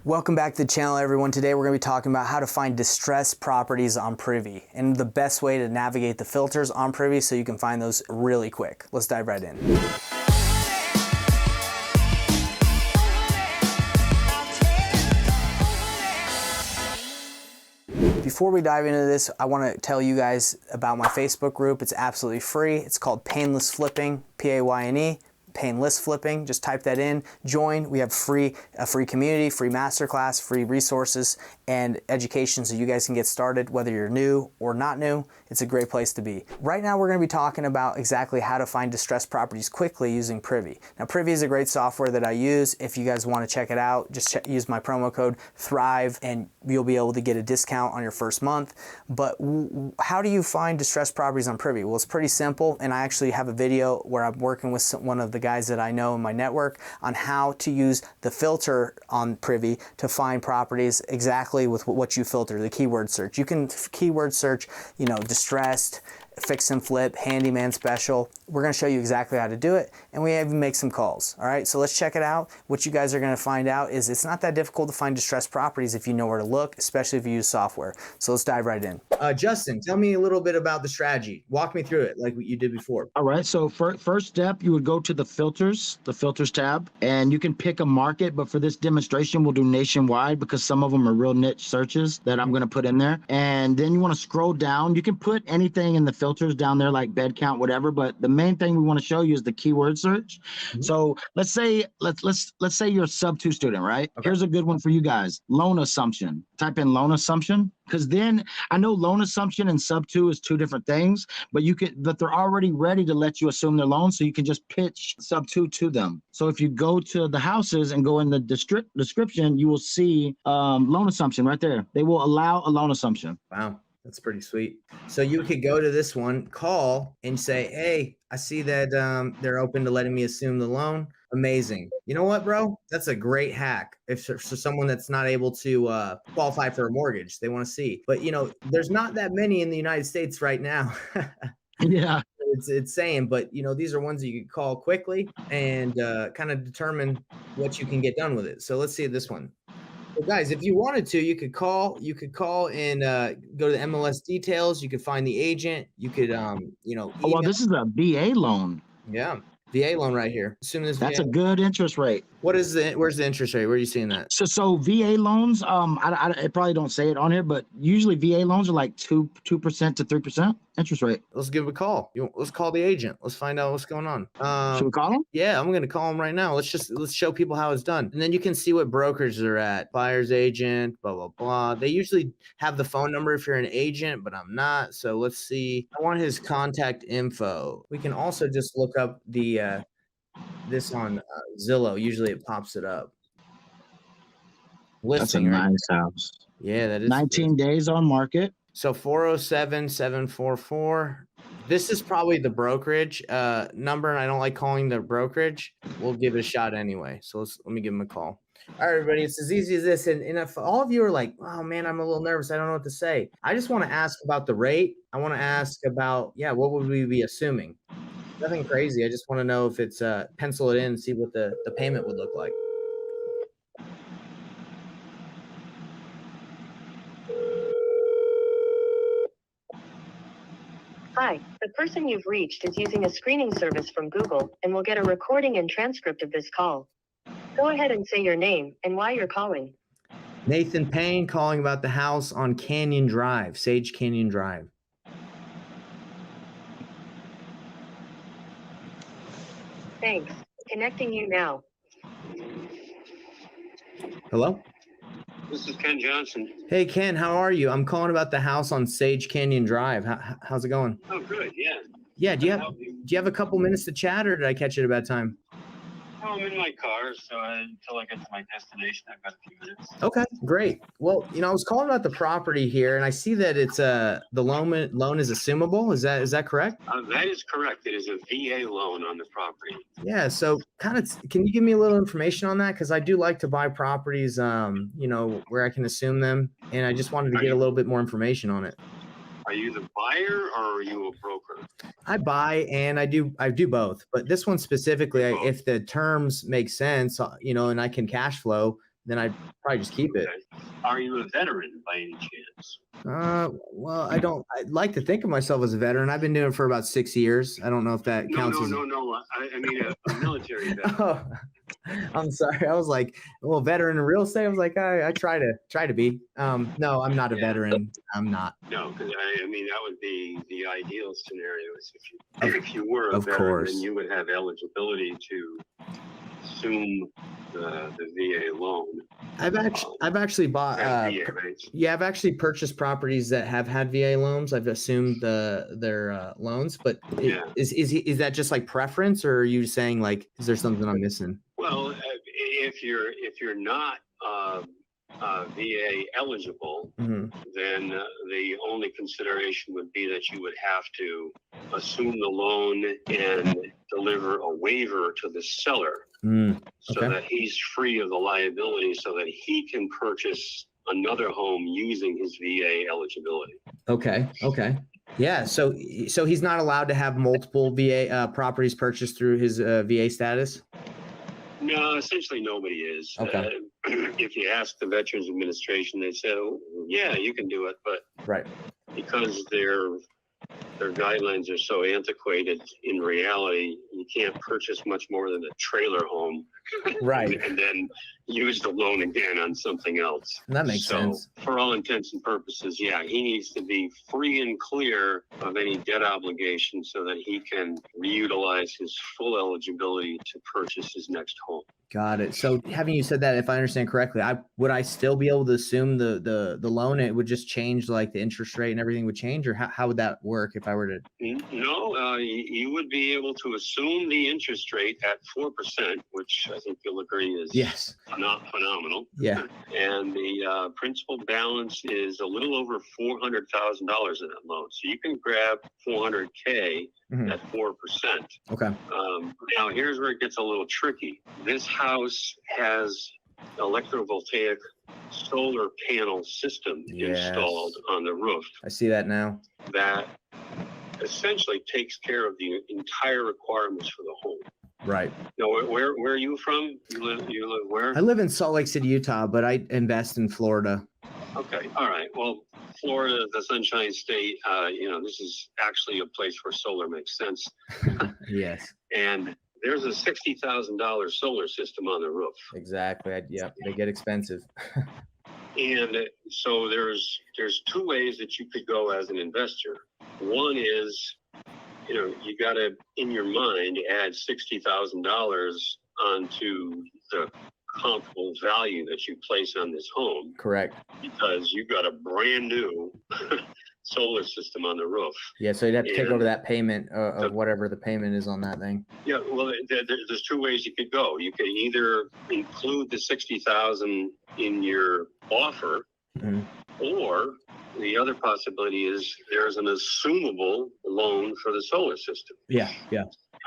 Welcome back to the channel, everyone. Today we're going to be talking about how to find distressed properties on Privy and the best way to navigate the filters on Privy so you can find those really quick. Let's dive right in. Before we dive into this, I want to tell you guys about my Facebook group. It's absolutely free. It's called Painless Flipping, P-A-Y-N-E. Painless Flipping, just type that in, join. We have a free community, free masterclass, free resources, and education so you guys can get started whether you're new or not new. It's a great place to be. Right now we're going to be talking about exactly how to find distressed properties quickly using Privy. Now Privy is a great software that I use. If you guys want to check it out, just use my promo code THRIVE and you'll be able to get a discount on your first month. But how do you find distressed properties on Privy? Well, it's pretty simple, and I actually have a video where I'm working with one of the guys that I know in my network on how to use the filter on Privy to find properties exactly with what you filter, the keyword search. You can keyword search, distressed, fix and flip, handyman special. We're going to show you exactly how to do it, and we even make some calls. All right, so let's check it out. What you guys are going to find out is it's not that difficult to find distressed properties if you know where to look, especially if you use software. So let's dive right in. Justin, tell me a little bit about the strategy. Walk me through it like what you did before. All right, so first step, you would go to the filters tab, and you can pick a market, but for this demonstration, we'll do nationwide because some of them are real niche searches that I'm going to put in there. And then you want to scroll down. You can put anything in the filters down there like bed count, whatever, but the main thing we want to show you is the keyword search. So let's say you're a sub-2 student, right? Okay. Here's a good one for you guys. Loan assumption. Type in loan assumption, because then I know loan assumption and sub-2 is two different things, but they're already ready to let you assume their loan, so you can just pitch sub-2 to them. So if you go to the houses and go in the description, you will see loan assumption right there. They will allow a loan assumption. Wow. That's pretty sweet. So you could go to this one, call, and say, hey, I see that they're open to letting me assume the loan. Amazing. You know what, bro? That's a great hack. If for someone that's not able to qualify for a mortgage, they want to see. But, there's not that many in the United States right now. Yeah. It's saying, but, these are ones that you can call quickly and kind of determine what you can get done with it. So let's see this one. Well, guys, if you wanted to, you could call and go to the MLS details. You could find the agent. You could, Oh, well, this is a VA loan. Yeah. VA loan right here. Assuming this That's a good interest rate. Where's the interest rate? Where are you seeing that? So VA loans, I probably don't say it on here, but usually VA loans are like 2% to 3% interest rate. Let's give him a call. Let's call the agent. Let's find out what's going on. Should we call him? Yeah, I'm gonna call him right now. Let's show people how it's done, and then you can see what brokers they're at. Buyer's agent, blah blah blah. They usually have the phone number if you're an agent, but I'm not. So let's see. I want his contact info. We can also just look up the this on Zillow. Usually it pops it up. Listing, that's a nice house. Yeah, that is 19 days on market. So 407-744. This is probably the brokerage number, and I don't like calling the brokerage. We'll give it a shot anyway. So let me give him a call. All right, everybody, it's as easy as this. And if all of you are like, oh man, I'm a little nervous, I don't know what to say, I just want to ask about the rate. I want to ask about, what would we be assuming? Nothing crazy. I just want to know if it's pencil it in and see what the payment would look like. Hi, the person you've reached is using a screening service from Google and will get a recording and transcript of this call. Go ahead and say your name and why you're calling. Nathan Payne, calling about the house on Canyon Drive, Sage Canyon Drive. Thanks. Connecting you now. Hello? This is Ken Johnson. Hey, Ken, how are you? I'm calling about the house on Sage Canyon Drive. How's it going? Oh, good. Yeah. Yeah. Do you have a couple minutes to chat, or did I catch it at a bad time? Oh, I'm in my car, so until I get to my destination, I've got a few minutes. Okay, great. Well, I was calling about the property here, and I see that it's the loan is assumable. Is that correct? That is correct. It is a VA loan on the property. Yeah. So, can you give me a little information on that? Because I do like to buy properties, where I can assume them, and I just wanted to get a little bit more information on it. Are you the buyer or are you a broker? I buy and I do both, but this one specifically, if the terms make sense, and I can cash flow, then I'd probably just keep it. Okay. Are you a veteran by any chance? Well, I'd like to think of myself as a veteran. I've been doing it for about 6 years. I don't know if that counts as. No. I mean a military veteran. Oh, I'm sorry. I was like, well, veteran in real estate. I was like, I try to be. No, I'm not a veteran. I'm not. No, because I mean that would be the ideal scenario. Is if you were a Of veteran, course. then you would have eligibility to assume the VA loan. I've actually bought. VA, right? Yeah, I've actually purchased properties that have had VA loans. I've assumed their loans, but is that just like preference, or are you saying like, is there something I'm missing? Well, if you're not VA eligible, Mm-hmm. then the only consideration would be that you would have to assume the loan and deliver a waiver to the seller so Okay. that he's free of the liability so that he can purchase another home using his VA eligibility. Okay. Yeah. So he's not allowed to have multiple VA properties purchased through his VA status. No, essentially nobody is. Okay. If you ask the Veterans Administration, they say, oh, yeah, you can do it, but Right. because their guidelines are so antiquated, in reality, you can't purchase much more than a trailer home. Right. And then use the loan again on something else. That makes sense. For all intents and purposes, yeah, he needs to be free and clear of any debt obligation so that he can reutilize his full eligibility to purchase his next home. Got it. So having you said that, if I understand correctly, would I still be able to assume the loan? It would just change, like the interest rate and everything would change, or how would that work if I were to? No, you would be able to assume the interest rate at 4%, which I think you'll agree is Yes. not phenomenal. Yeah. And the principal balance is a little over $400,000 in that loan. So you can grab $400K at 4%. Okay. Now, here's where it gets a little tricky. This house has electrovoltaic solar panel system installed on the roof I see that now. that essentially takes care of the entire requirements for the home. Right. Now, where are you from? You live where? I live in Salt Lake City, Utah, but I invest in Florida. Okay, all right. Well, Florida, the Sunshine State, this is actually a place where solar makes sense. Yes. And there's a $60,000 solar system on the roof. Exactly. They get expensive. And so there's two ways that you could go as an investor. One is, you got to, in your mind, add $60,000 onto the comparable value that you place on this home. Correct. Because you've got a brand new solar system on the roof. Yeah, so you'd have to take over that payment of whatever the payment is on that thing. Yeah, well, there's two ways you could go. You could either include the $60,000 in your offer, or the other possibility is there's an assumable loan for the solar system. Yeah.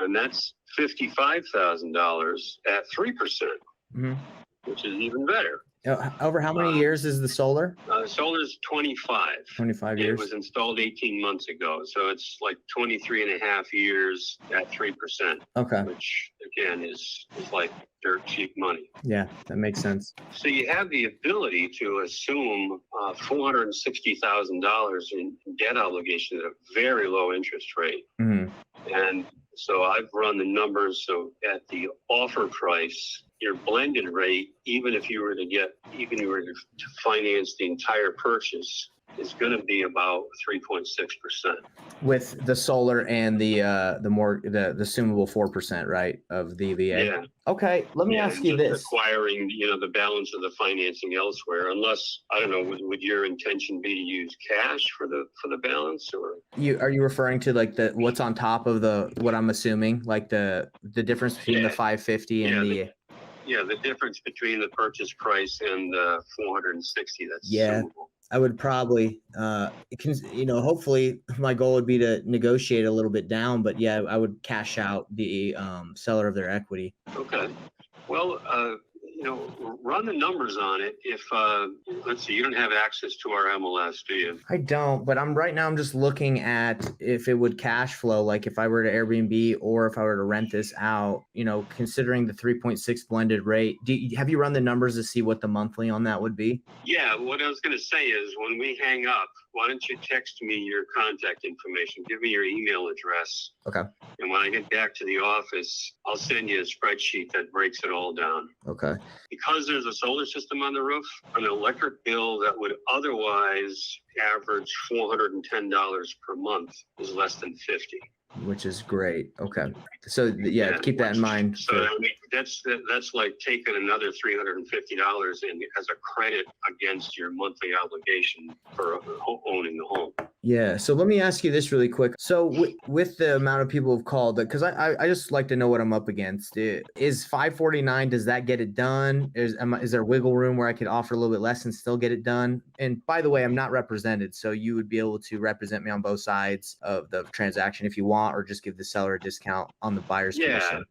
And that's $55,000 at 3%, which is even better. Over how many years is the solar? Solar is 25. 25 years. It was installed 18 months ago. So it's like 23 and a half years at 3%. Okay. Which, again, is like dirt cheap money. Yeah, that makes sense. So you have the ability to assume $460,000 in debt obligation at a very low interest rate. And so I've run the numbers. So at the offer price, your blended rate, even if you were to finance the entire purchase, is going to be about 3.6%. With the solar and the assumable 4%, right, of the VA. Yeah. Okay, let me ask you this. Acquiring, the balance of the financing elsewhere, unless, I don't know, would your intention be to use cash for the balance, or? Are you referring to like what's on top of what I'm assuming, like the difference between the 550 and the. Yeah, the difference between the purchase price and the 460. That's assumable. I would probably, hopefully my goal would be to negotiate a little bit down, but I would cash out the seller of their equity. Okay. Well, run the numbers on it. If let's see, you don't have access to our MLS, do you? I don't, but right now I'm just looking at if it would cash flow, like if I were to Airbnb or if I were to rent this out, considering the 3.6 blended rate. Have you run the numbers to see what the monthly on that would be? Yeah, what I was going to say is when we hang up, why don't you text me your contact information? Give me your email address. Okay. And when I get back to the office, I'll send you a spreadsheet that breaks it all down. Okay. Because there's a solar system on the roof, an electric bill that would otherwise average $410 per month is less than 50. Which is great. Okay. So keep that in mind. So I mean, that's like taking another $350 in as a credit against your monthly obligation for owning the home. Yeah. So let me ask you this really quick. So with the amount of people who've called, because I just like to know what I'm up against. Is 549, does that get it done? Is there wiggle room where I could offer a little bit less and still get it done? And by the way, I'm not represented, so you would be able to represent me on both sides of the transaction if you want, or just give the seller a discount on the buyer's commission.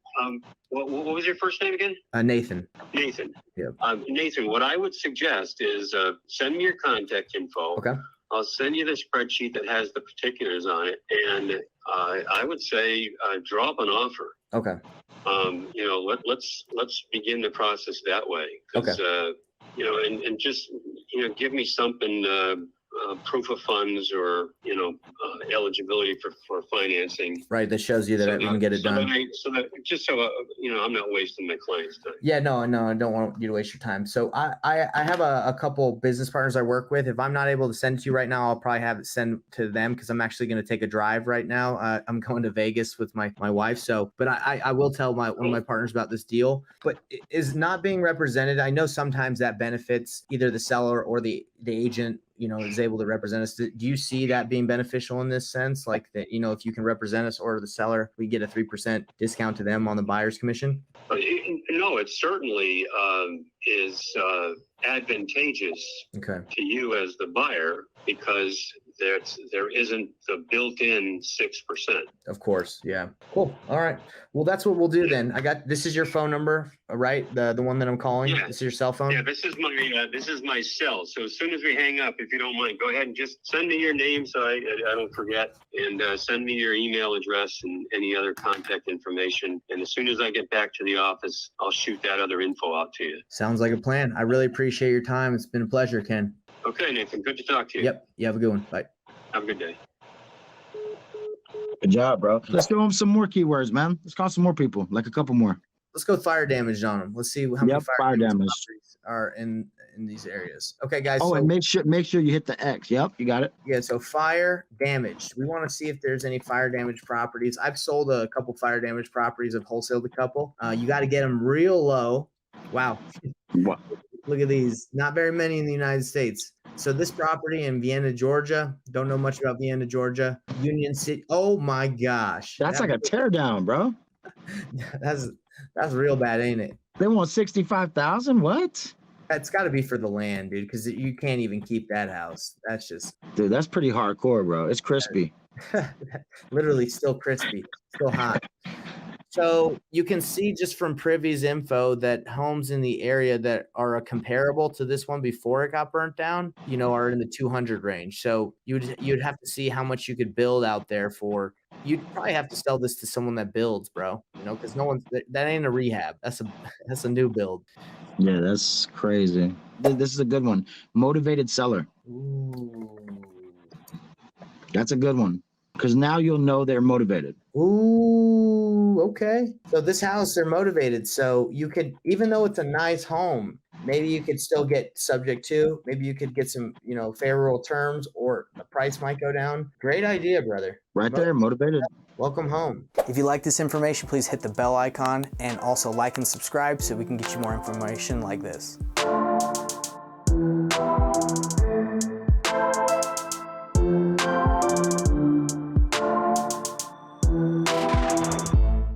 What was your first name again? Nathan. Nathan. Yeah. Nathan, what I would suggest is send me your contact info. Okay. I'll send you the spreadsheet that has the particulars on it, and I would say draw up an offer. Okay. Let's begin the process that way. Okay. And just give me something. Proof of funds or eligibility for financing. Right, that shows you that I can get it done. I'm not wasting my client's time. Yeah, no, I don't want you to waste your time. So I have a couple business partners I work with. If I'm not able to send it to you right now, I'll probably have it sent to them because I'm actually going to take a drive right now. I'm going to Vegas with my wife. So, but I will tell one of my partners about this deal. But is not being represented. I know sometimes that benefits either the seller or the agent. Is able to represent us. Do you see that being beneficial in this sense? Like that, if you can represent us or the seller, we get a 3% discount to them on the buyer's commission? No, it certainly is advantageous to you as the buyer because there isn't the built-in 6%. Of course. Yeah. Cool. All right. Well, that's what we'll do then. This is your phone number, right? The one that I'm calling. Yeah. This is your cell phone. Yeah. This is my cell. So as soon as we hang up, if you don't mind, go ahead and just send me your name so I don't forget, and send me your email address and any other contact information. And as soon as I get back to the office, I'll shoot that other info out to you. Sounds like a plan. I really appreciate your time. It's been a pleasure, Ken. Okay, Nathan. Good to talk to you. Yep. You have a good one. Bye. Have a good day. Good job, bro. Let's give them some more keywords, man. Let's call some more people, like a couple more. Let's go fire damage on them. Let's see how many fire damage are in these areas. Okay, guys. Oh, and make sure you hit the X. Yep, you got it. Yeah, so fire damage. We want to see if there's any fire damage properties. I've sold a couple fire damage properties. I've wholesaled a couple. You got to get them real low. Wow. What? Look at these. Not very many in the United States. So this property in Vienna, Georgia, don't know much about Vienna, Georgia. Union City. Oh my gosh. That's like a tear down, bro. That's real bad, ain't it? They want 65,000. What? That's got to be for the land, dude, because you can't even keep that house. That's just. Dude, that's pretty hardcore, bro. It's crispy. Literally still crispy, still hot. So you can see just from Privy's info that homes in the area that are comparable to this one before it got burnt down, are in the 200 range. So you'd have to see how much you could build out there for. You'd probably have to sell this to someone that builds, bro. Because that ain't a rehab. That's a new build. Yeah, that's crazy. This is a good one. Motivated seller. Ooh. That's a good one. Because now you'll know they're motivated. Ooh, okay. So this house, they're motivated. So you could, even though it's a nice home, maybe you could still get subject to, maybe you could get some, favorable terms, or the price might go down. Great idea, brother. Right there, motivated. Welcome home. If you like this information, please hit the bell icon and also like and subscribe so we can get you more information like this.